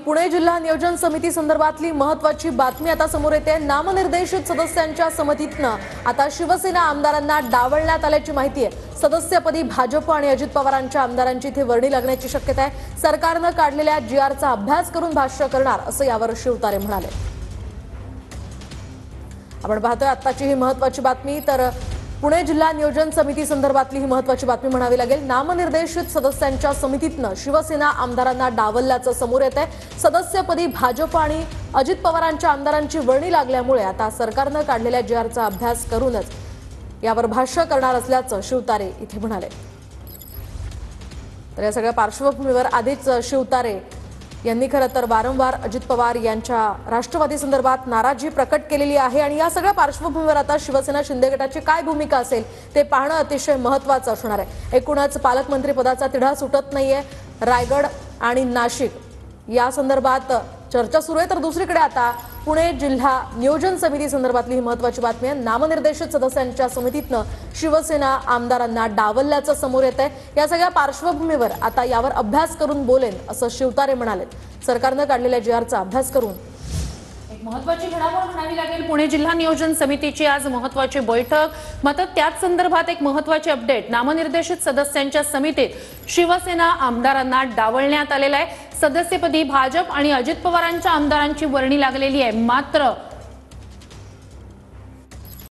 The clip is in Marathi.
पुणे जिल्हा नियोजन समिती संदर्भातली महत्त्वाची बातमी आता समोर येते। नामनिर्देशित सदस्यांच्या समितीतनं आता शिवसेना आमदारांना डावलण्यात आल्याची माहिती आहे। सदस्यपदी भाजप आणि अजित पवारांच्या आमदारांची इथे वर्णी लागण्याची शक्यता आहे। सरकारनं काढलेल्या जीआरचा अभ्यास करून भाष्य करणार असं यावर शिवतारे म्हणाले। आपण पाहतोय आत्ताची ही महत्त्वाची बातमी, तर पुणे जिल्हा नियोजन समिती संदर्भातली ही महत्त्वाची बातमी म्हणावी लागेल। नामनिर्देशित सदस्यांच्या समितीतनं शिवसेना आमदारांना डावलल्याचं समोर येतंय। सदस्यपदी भाजप आणि अजित पवारांच्या आमदारांची वर्णी लागल्यामुळे आता सरकारनं काढलेल्या जीआरचा अभ्यास करूनच यावर भाष्य करणार असल्याचं शिवतारे इथे म्हणाले। तर या सगळ्या पार्श्वभूमीवर आधीच शिवतारे यांनी खरं तर वारंवार अजित पवार यांच्या राष्ट्रवादी संदर्भात नाराजी प्रकट केलेली आहे आणि या सगळ्या पार्श्वभूमीवर आता शिवसेना शिंदे गटाची काय भूमिका असेल ते पाहणं अतिशय महत्त्वाचं असणार आहे। एकूणच पालकमंत्री पदाचा तिढा सुटत नाहीये। रायगड आणि नाशिक या संदर्भात चर्चा सुरू आहे, तर दुसरीकडे आता पुणे जिल्हा नियोजन समिती संदर्भातली ही महत्त्वाची बातमी आहे। नामनिर्देशित सदस्यांच्या समितीतनं शिवसेना आमदारांना डावलल्याचं समोर येतंय। या सगळ्या पार्श्वभूमीवर आता यावर अभ्यास करून बोलेन असं शिवतारे म्हणाले। सरकारनं काढलेल्या जीआरचा अभ्यास करून महत्त्वाची घडामोड म्हणावी लागेल। पुणे जिल्हा नियोजन समितीची आज महत्त्वाची बैठक, मात्र त्याच संदर्भात एक महत्त्वाची अपडेट। नामनिर्देशित सदस्यांच्या समितीत शिवसेना आमदारांना डावलण्यात आलेला आहे। सदस्यपदी भाजप आणि अजित पवारांच्या आमदारांची वर्णी लागलेली आहे। मात्र